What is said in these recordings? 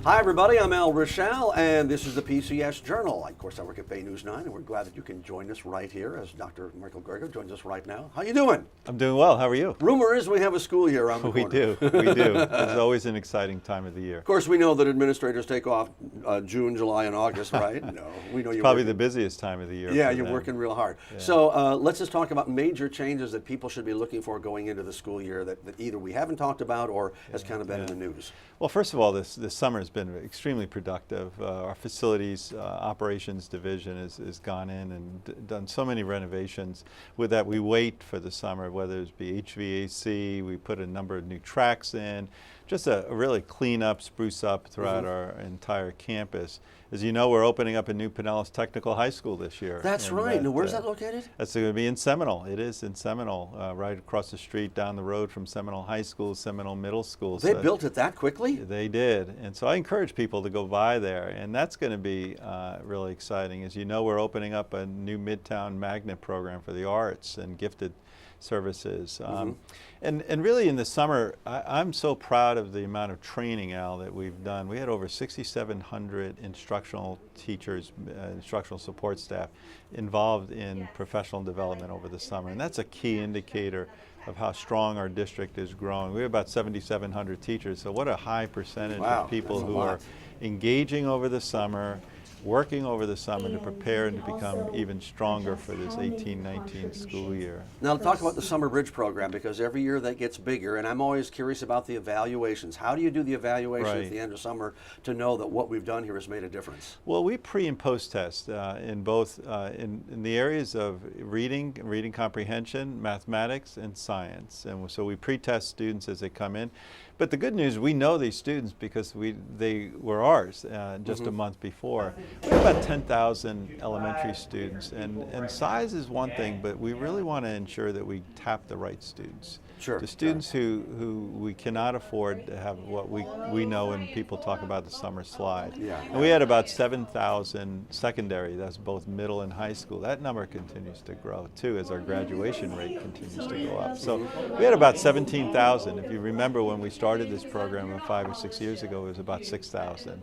Hi everybody, I'm Ruechel, and this is the PCS Journal. Of course, I work at Bay News 9, and we're glad that you can join us right here as Dr. Michael Grego joins us right now. How you doing? I'm doing well. How are you? Rumor is we have a school year around the corner. We do. It's always an exciting time of the year. Of course, we know that administrators take off June, July, and August, right? No, we know you're probably working. the busiest time of the year. Yeah, you're working real hard. Yeah. So let's just talk about major changes that people should be looking for going into the school year that either we haven't talked about or has kind of been in the news. Well, first of all, this summer has been extremely productive. Our facilities operations division has gone in and done so many renovations. With that, we wait for the summer, whether it be HVAC, we put a number of new tracks in, just a really clean up, spruce up throughout our entire campus. As you know, we're opening up a new Pinellas Technical High School this year. That's right. Now, where's that located? That's going to be in Seminole. It is in Seminole, right across the street down the road from Seminole High School, Seminole Middle School. They built it that quickly? They did. And so I encourage people to go by there. And that's going to be really exciting. As you know, we're opening up a new Midtown Magnet program for the arts and gifted services. And really in the summer, I'm so proud of the amount of training, Al, that we've done. We had over 6,700 instructional teachers, instructional support staff involved in professional development over the summer. And that's a key indicator of how strong our district is growing. We have about 7,700 teachers, so what a high percentage of people who are engaging over the summer, working over the summer to prepare and to become even stronger for this 18-19 school year. Now talk about the Summer Bridge program, because every year that gets bigger, and I'm always curious about the evaluations. How do you do the evaluation at the end of summer to know that what we've done here has made a difference? Well, we pre and post test in both in the areas of reading comprehension, mathematics, and science. And so we pre-test students as they come in. But the good news, we know these students because they were ours just a month before. We have about 10,000 elementary students, and size is one thing, but we really want to ensure that we tap the right students. Sure. The students who we cannot afford to have what we know when people talk about the summer slide. And we had about 7,000 secondary, that's both middle and high school. That number continues to grow too as our graduation rate continues to go up. So we had about 17,000. If you remember when we started this program 5 or 6 years ago, it was about 6,000.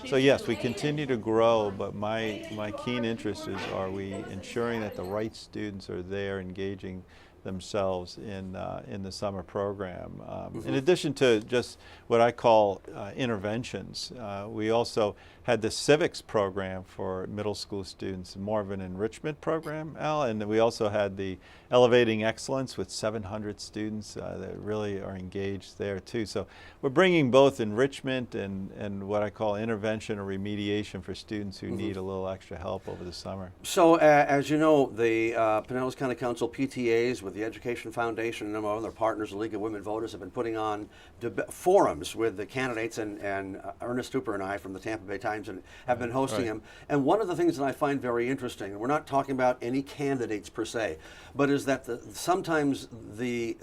So yes, we continue to grow, but my keen interest is, are we ensuring that the right students are there engaging themselves in the summer program. In addition to just what I call interventions, we also had the civics program for middle school students, more of an enrichment program, Al, and we also had the Elevating Excellence with 700 students that really are engaged there too. So we're bringing both enrichment and what I call intervention or remediation for students who need a little extra help over the summer. So as you know, the Pinellas County Council PTAs with the Education Foundation and other partners, the League of Women Voters, have been putting on forums with the candidates, and Ernest Hooper and I from the Tampa Bay Times and have been hosting them. And one of the things that I find very interesting, and we're not talking about any candidates per se, but is that sometimes the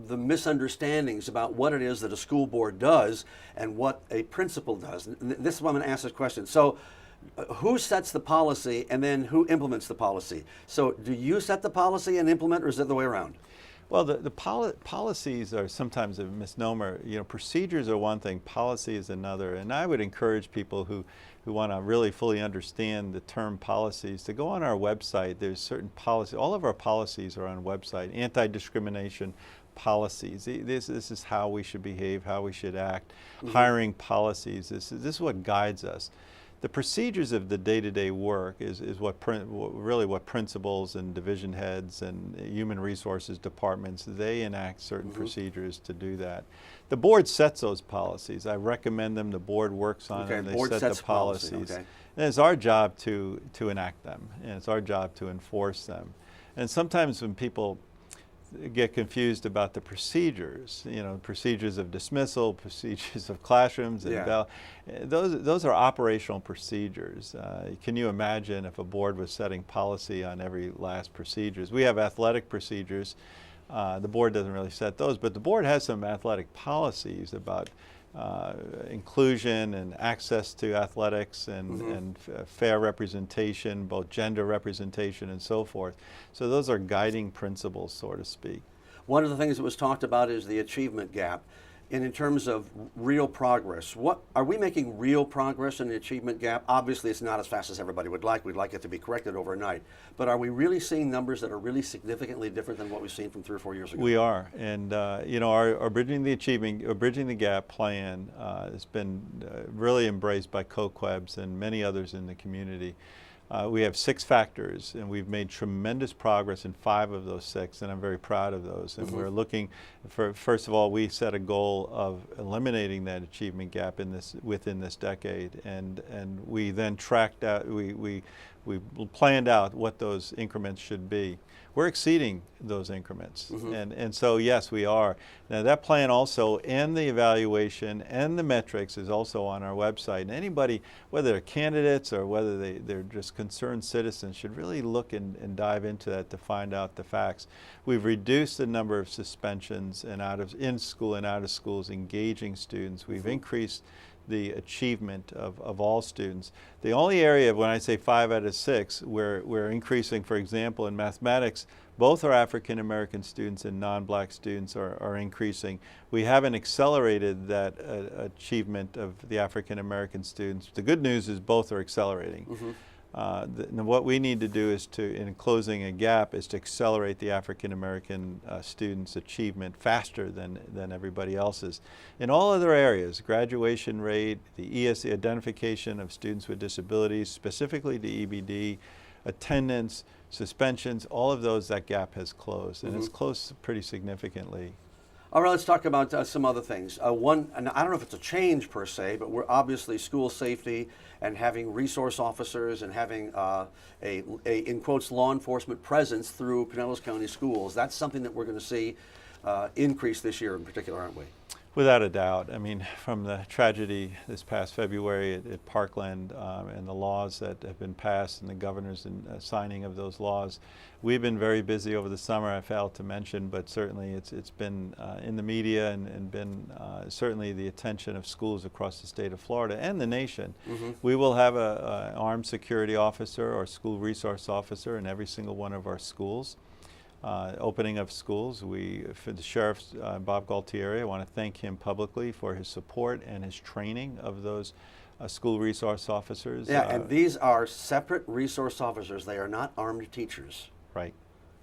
misunderstandings about what it is that a school board does and what a principal does. And this is why I'm going to ask this question. So who sets the policy and then who implements the policy? So do you set the policy and implement, or is it the way around? Well, the policies are sometimes a misnomer. You know, procedures are one thing, policy is another. And I would encourage people who want to really fully understand the term policies to go on our website. There's certain policies. All of our policies are on website. Anti-discrimination policies. This is how we should behave, how we should act. Hiring policies. This is what guides us. The procedures of the day-to-day work is what principals and division heads and human resources departments, they enact certain procedures to do that. The board sets those policies. I recommend them. The board works on them. They set the policies. And it's our job to enact them, and it's our job to enforce them. And sometimes when people get confused about the procedures, you know, procedures of dismissal, procedures of classrooms, and those are operational procedures. Can you imagine if a board was setting policy on every last procedures? We have athletic procedures. The board doesn't really set those, but the board has some athletic policies about inclusion and access to athletics and fair representation, both gender representation and so forth. So those are guiding principles, so to speak. One of the things that was talked about is the achievement gap. And in terms of real progress, what are we making real progress in the achievement gap? Obviously, it's not as fast as everybody would like. We'd like it to be corrected overnight. But are we really seeing numbers that are really significantly different than what we've seen from 3 or 4 years ago? We are, and you know, our Bridging the Gap plan has been really embraced by COQUEBs and many others in the community. We have 6 factors, and we've made tremendous progress in 5 of those 6, and I'm very proud of those. And we're looking for, first of all, we set a goal of eliminating that achievement gap within this decade, and we then tracked out, we planned out what those increments should be. We're exceeding those increments, and so yes, we are. Now that plan also, and the evaluation and the metrics, is also on our website. And anybody, whether they're candidates or whether they're just concerned citizens, should really look and dive into that to find out the facts. We've reduced the number of suspensions and in-school and out-of-schools engaging students. We've increased the achievement of all students. The only area, when I say 5 out of 6, we're increasing, for example, in mathematics, both our African American students and non-black students are increasing. We haven't accelerated that achievement of the African American students. The good news is both are accelerating. What we need to do is in closing a gap, is to accelerate the African American students' achievement faster than everybody else's. In all other areas, graduation rate, the ESE identification of students with disabilities, specifically the EBD, attendance, suspensions, all of those, that gap has closed, and it's closed pretty significantly. All right, let's talk about some other things. One, and I don't know if it's a change per se, but we're obviously school safety and having resource officers and having a in quotes, law enforcement presence through Pinellas County schools. That's something that we're going to see increase this year in particular, aren't we? Without a doubt. I mean, from the tragedy this past February at Parkland and the laws that have been passed and the governor's signing of those laws, we've been very busy over the summer. I failed to mention, but certainly it's been in the media and been certainly the attention of schools across the state of Florida and the nation. We will have an armed security officer or school resource officer in every single one of our schools. Opening of schools, for the Sheriff Bob Galtieri, I want to thank him publicly for his support and his training of those school resource officers. Yeah, and these are separate resource officers. They are not armed teachers. Right.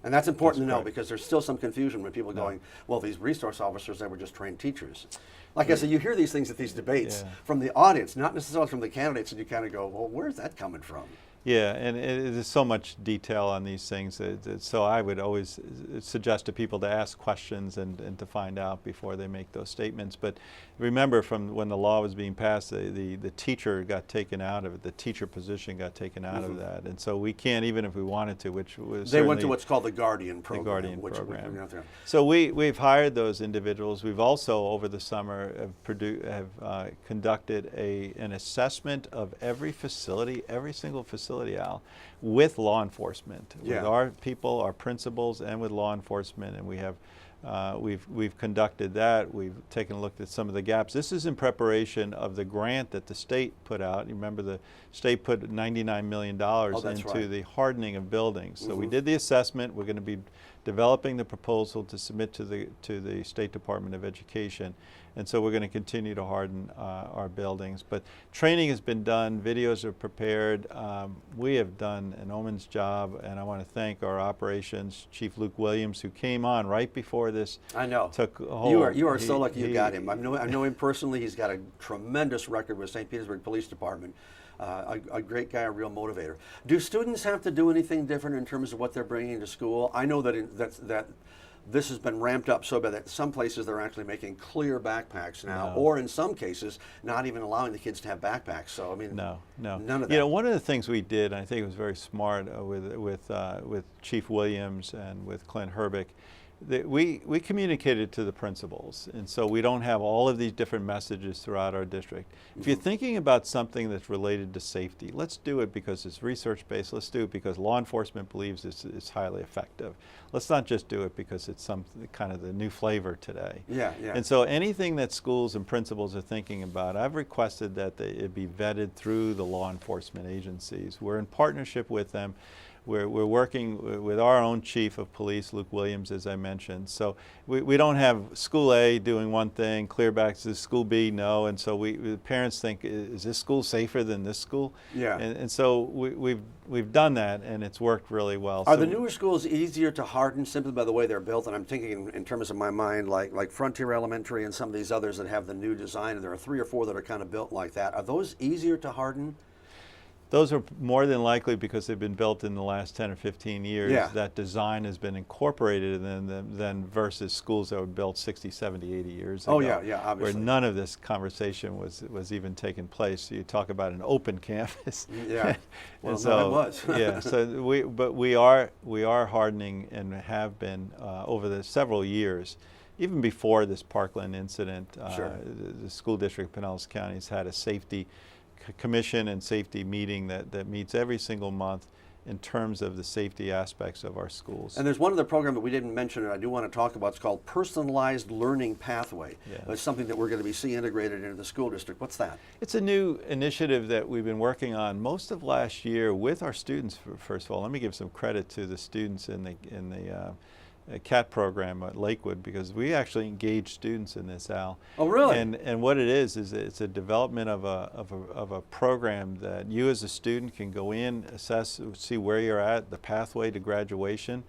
And that's important to know, because there's still some confusion when people are going, well, these resource officers, they were just trained teachers. Like I said, you hear these things at these debates from the audience, not necessarily from the candidates, and you kind of go, well, where's that coming from? Yeah, and there's so much detail on these things. So I would always suggest to people to ask questions and to find out before they make those statements. But remember, from when the law was being passed, the teacher got taken out of it. The teacher position got taken out of that. And so we can't, even if we wanted to, which was they went to what's called the Guardian program. The Guardian program. So we've hired those individuals. We've also, over the summer, have conducted an assessment of every facility, every single facility, Al, with law enforcement, with our people, our principals, and with law enforcement. And we have we've conducted that. We've taken a look at some of the gaps. This is in preparation of the grant that the state put out. You remember the state put $99 million into the hardening of buildings. So we did the assessment. We're going to be developing the proposal to submit to the State Department of Education. And so we're going to continue to harden our buildings. But training has been done, videos are prepared. We have done an omen's job, and I want to thank our operations Chief Luke Williams, who came on right before this. I know. Took hold. You are so lucky you got him. I know him personally. He's got a tremendous record with St. Petersburg Police Department. A great guy, a real motivator. Do students have to do anything different in terms of what they're bringing to school? I know that this has been ramped up so bad that some places they're actually making clear backpacks now, or in some cases, not even allowing the kids to have backpacks. So I mean, none of that. You know, one of the things we did, and I think it was very smart with Chief Williams and with Clint Herbick, that we communicated to the principals, and so we don't have all of these different messages throughout our district. If you're thinking about something that's related to safety, let's do it because it's research-based. Let's do it because law enforcement believes it's highly effective. Let's not just do it because it's some kind of the new flavor today. Yeah. And so anything that schools and principals are thinking about, I've requested that it be vetted through the law enforcement agencies. We're in partnership with them. We're working with our own chief of police, Luke Williams, as I mentioned. So we don't have school A doing one thing, clearbacks to school B, no. And so the parents think, is this school safer than this school? Yeah. And so we've done that, and it's worked really well. Are So the newer schools easier to harden simply by the way they're built? And I'm thinking in terms of my mind, like Frontier Elementary and some of these others that have the new design, and there are 3 or 4 that are kind of built like that. Are those easier to harden? Those are more than likely because they've been built in the last 10 or 15 years. Yeah. That design has been incorporated in them than versus schools that were built 60, 70, 80 years ago. Oh, yeah, obviously. Where none of this conversation was even taking place. You talk about an open campus. Yeah. Well, so, no, it was. Yeah. So we are hardening and have been over the several years. Even before this Parkland incident, Sure. the school district of Pinellas County has had a safety commission and safety meeting that meets every single month in terms of the safety aspects of our schools. And there's one other program that we didn't mention and I do want to talk about. It's called Personalized Learning Pathway. Yeah. It's something that we're going to be seeing integrated into the school district. What's that? It's a new initiative that we've been working on most of last year with our students. First of all, let me give some credit to the students in the CAT program at Lakewood, because we actually engage students in this, Al. Oh, really? And what it is it's a development of a program that you as a student can go in, assess, see where you're at, the pathway to graduation.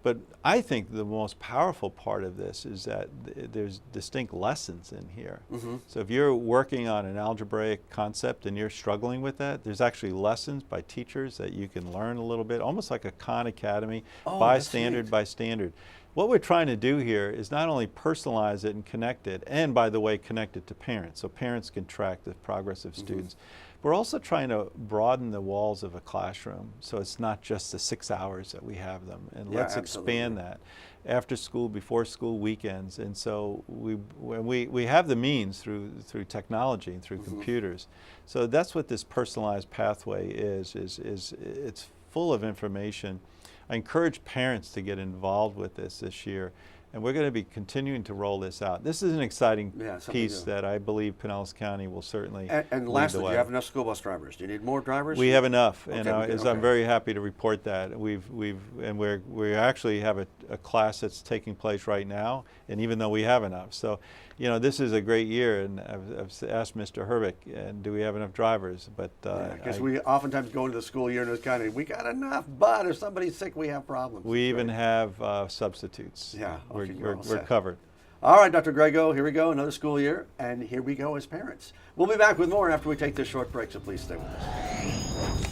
But I think the most powerful part of this is that there's distinct lessons in here. Mm-hmm. So if you're working on an algebraic concept and you're struggling with that, there's actually lessons by teachers that you can learn a little bit, almost like a Khan Academy, by standard, by standard. What we're trying to do here is not only personalize it and connect it, and by the way, connect it to parents, so parents can track the progress of students. We're also trying to broaden the walls of a classroom, so it's not just the 6 hours that we have them, and let's expand that. After school, before school, weekends, and so we have the means through technology and through computers. So that's what this personalized pathway is it's full of information. I encourage parents to get involved with this year. And we're going to be continuing to roll this out. This is an exciting piece that I believe Pinellas County will certainly And lastly, do you have enough school bus drivers? Do you need more drivers? We have enough, Okay, and I'm very happy to report that. We actually have a class that's taking place right now, and even though we have enough. So, you know, this is a great year, and I've asked Mr. Herbeck, and do we have enough drivers? But because we oftentimes go into the school year and it's kind of, we got enough, but if somebody's sick, we have problems. We even have substitutes. Yeah. We're covered. All right, Dr. Grego, here we go, another school year, and here we go as parents. We'll be back with more after we take this short break, so please stay with us.